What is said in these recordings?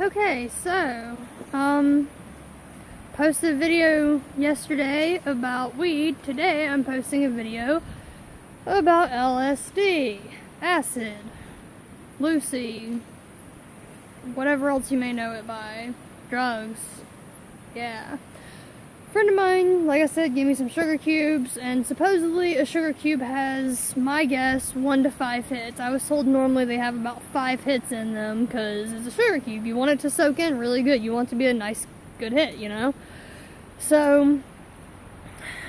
Okay, so, posted a video yesterday about weed. Today I'm posting a video about LSD, acid, Lucy, whatever else you may know it by, drugs, yeah. A friend of mine, like I said, gave me some sugar cubes, and supposedly a sugar cube has, my guess, 1 to 5 hits. I was told normally they have about 5 hits in them, because it's a sugar cube. You want it to soak in really good. You want it to be a nice, good hit, you know? So,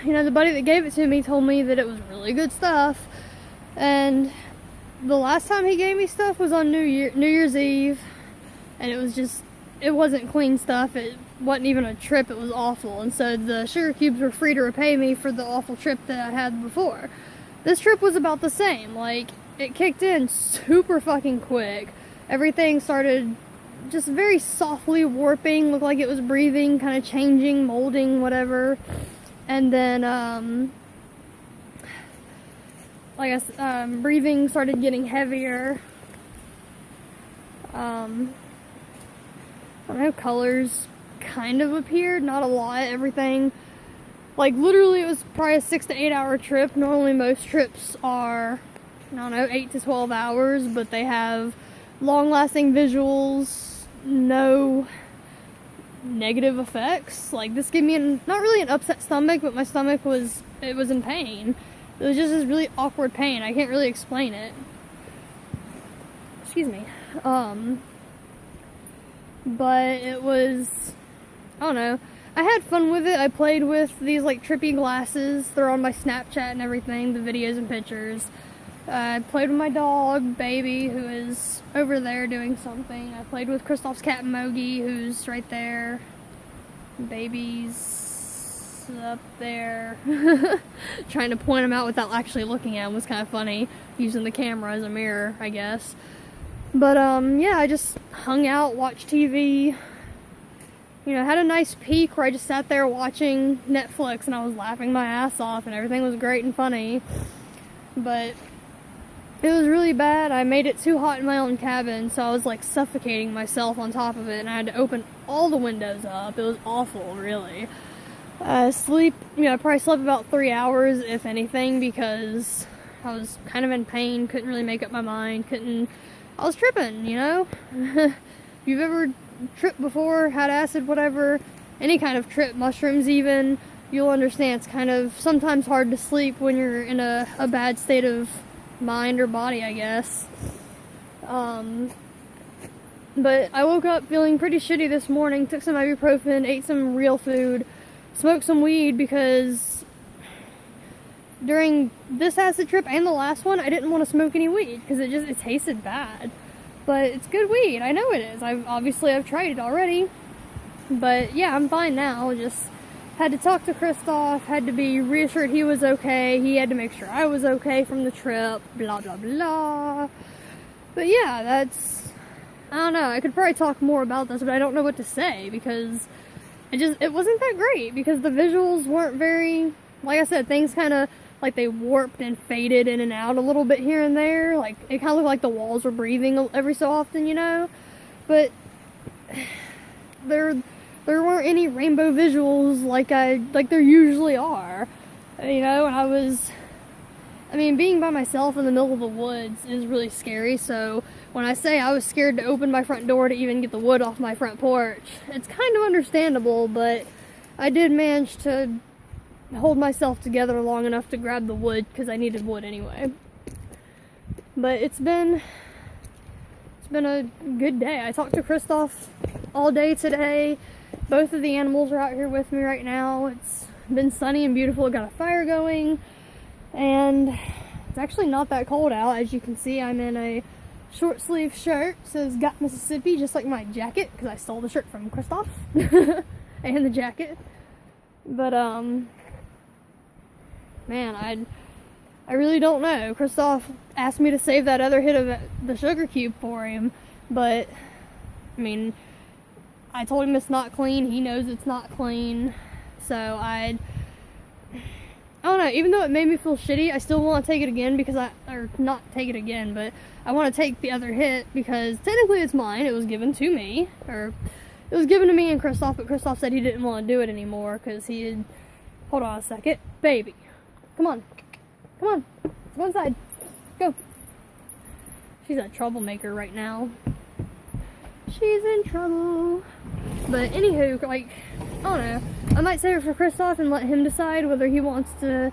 the buddy that gave it to me told me that it was really good stuff, and the last time he gave me stuff was on New Year's Eve, and it wasn't clean stuff. It wasn't even a trip. It was awful. And so the sugar cubes were free to repay me for the awful trip that I had before. This trip was about the same. Like, it kicked in super fucking quick. Everything started just very softly warping, looked like it was breathing, kind of changing, molding, whatever. And then, breathing started getting heavier. I don't know, colors kind of appeared, not a lot. Everything, like, literally it was probably a 6 to 8 hour trip. Normally most trips are, 8 to 12 hours, but they have long lasting visuals, no negative effects. Like, this gave me not really an upset stomach, but my stomach was in pain. It was just this really awkward pain. I can't really explain it. Excuse me. But it was, I don't know, I had fun with it. I played with these, like, trippy glasses. They're on my Snapchat and everything, the videos and pictures. I played with my dog, Baby, who is over there doing something. I played with Kristoff's cat, Mogi, who's right there. Baby's up there. Trying to point him out without actually looking at him was kind of funny, using the camera as a mirror, I guess. But, yeah, I just hung out, watched TV, had a nice peek where I just sat there watching Netflix and I was laughing my ass off and everything was great and funny. But it was really bad. I made it too hot in my own cabin, so I was, like, suffocating myself on top of it, and I had to open all the windows up. It was awful, really. I probably slept about 3 hours, if anything, because I was kind of in pain, couldn't really make up my mind, I was tripping, If you've ever tripped before, had acid, whatever, any kind of trip, mushrooms even, you'll understand it's kind of sometimes hard to sleep when you're in a bad state of mind or body, I guess. But I woke up feeling pretty shitty this morning, took some ibuprofen, ate some real food, smoked some weed because during this acid trip and the last one, I didn't want to smoke any weed because it tasted bad. But it's good weed. I know it is. I've tried it already. But yeah, I'm fine now. Just had to talk to Kristoff, had to be reassured he was okay. He had to make sure I was okay from the trip, blah, blah, blah. But yeah, I don't know. I could probably talk more about this, but I don't know what to say because it wasn't that great because the visuals weren't very, like I said, things kind of, like, they warped and faded in and out a little bit here and there. Like, it kind of looked like the walls were breathing every so often, But there weren't any rainbow visuals like there usually are, and being by myself in the middle of the woods is really scary. So when I say I was scared to open my front door to even get the wood off my front porch, it's kind of understandable, but I did manage to hold myself together long enough to grab the wood because I needed wood anyway. But it's been a good day. I talked to Kristoff all day today. Both of the animals are out here with me right now. It's been sunny and beautiful. Got a fire going, and it's actually not that cold out. As you can see, I'm in a short sleeve shirt. It says "Got Mississippi," just like my jacket because I stole the shirt from Kristoff and the jacket. But man, I really don't know. Kristoff asked me to save that other hit of the sugar cube for him, but I told him it's not clean. He knows it's not clean, so I don't know, even though it made me feel shitty, I still want to take it again because or not take it again, but I want to take the other hit because technically it's mine. It was given to me, or it was given to me and Kristoff, but Kristoff said he didn't want to do it anymore because he had, hold on a second, baby, come on, go inside, go. She's a troublemaker right now. She's in trouble. But anywho, like, I don't know. I might save it for Kristoff and let him decide whether he wants to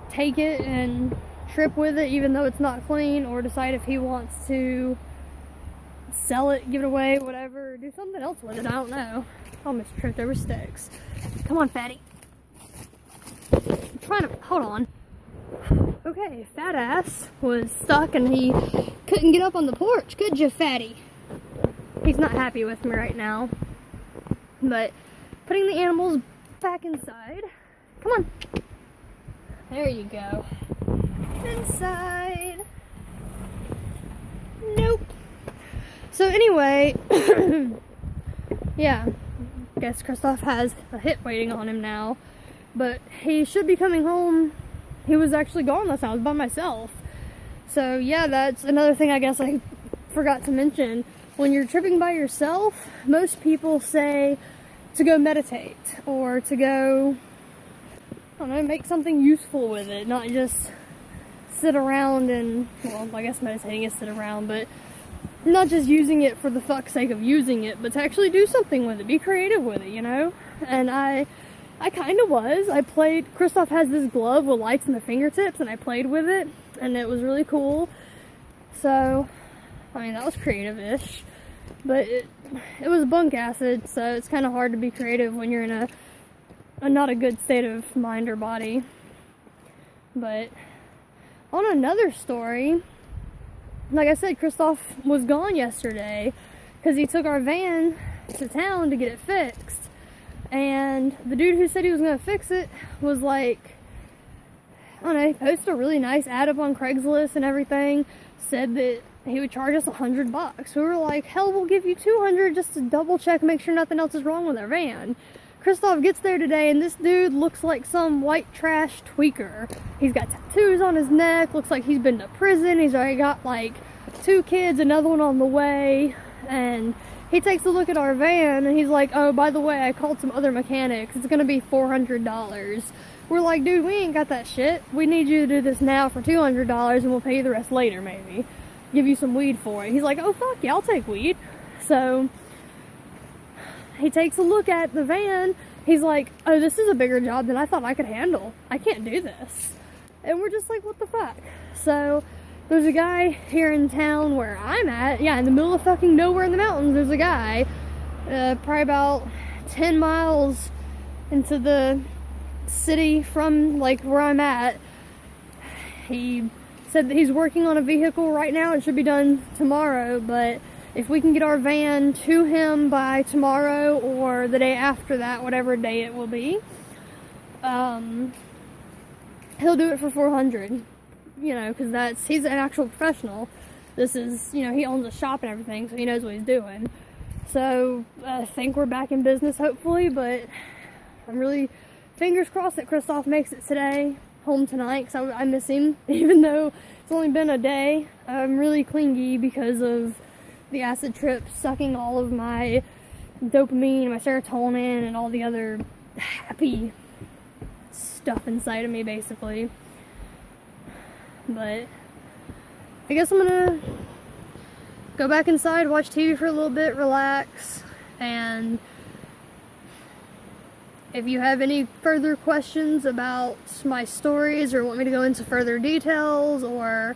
take it and trip with it even though it's not clean, or decide if he wants to sell it, give it away, whatever, do something else with it. I don't know. I almost tripped over sticks. Come on, fatty. I'm trying to, hold on. Okay, fat ass was stuck and he couldn't get up on the porch. Could you, fatty? He's not happy with me right now. But putting the animals back inside. Come on. There you go. Inside. Nope. So anyway, yeah, I guess Kristoff has a hit waiting on him now. But he should be coming home. He was actually gone last night. I was by myself. So yeah, that's another thing I guess I forgot to mention. When you're tripping by yourself, most people say to go meditate or to go, I don't know, make something useful with it, not just sit around and, well, I guess meditating is sit around, but not just using it for the fuck's sake of using it, but to actually do something with it, be creative with it, you know? And I kind of was. I played, Kristoff has this glove with lights in the fingertips, and I played with it, and it was really cool. So, I mean, that was creative-ish. But it was bunk acid, so it's kind of hard to be creative when you're in a not a good state of mind or body. But on another story, like I said, Kristoff was gone yesterday because he took our van to town to get it fixed. And the dude who said he was going to fix it was like, I don't know, he posted a really nice ad up on Craigslist and everything, said that he would charge us $100. We were like, hell, we'll give you $200 just to double check, make sure nothing else is wrong with our van. Kristoff gets there today, and this dude looks like some white trash tweaker. He's got tattoos on his neck, looks like he's been to prison. He's already got like 2 kids, another one on the way, and he takes a look at our van, and he's like, oh, by the way, I called some other mechanics. It's gonna be $400. We're like, dude, we ain't got that shit. We need you to do this now for $200, and we'll pay you the rest later, maybe. Give you some weed for it. He's like, oh, fuck yeah, I'll take weed. So he takes a look at the van. He's like, oh, this is a bigger job than I thought I could handle. I can't do this. And we're just like, what the fuck? So there's a guy here in town where I'm at. Yeah, in the middle of fucking nowhere in the mountains, there's a guy probably about 10 miles into the city from like where I'm at. He said that he's working on a vehicle right now. It should be done tomorrow, but if we can get our van to him by tomorrow or the day after that, whatever day it will be, he'll do it for $400. You know, because he's an actual professional. This is, you know, he owns a shop and everything, so he knows what he's doing. So I think we're back in business, hopefully, but I'm really fingers crossed that Kristoff makes it today, home tonight, because I miss him, even though it's only been a day. I'm really clingy because of the acid trip sucking all of my dopamine, my serotonin, and all the other happy stuff inside of me, basically. But I guess I'm gonna go back inside, watch TV for a little bit, relax, and if you have any further questions about my stories or want me to go into further details or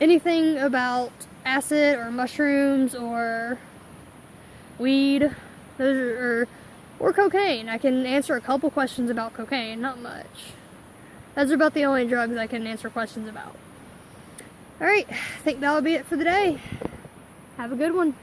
anything about acid or mushrooms or weed, or cocaine, I can answer a couple questions about cocaine, not much. Those are about the only drugs I can answer questions about. Alright, I think that'll be it for the day. Have a good one.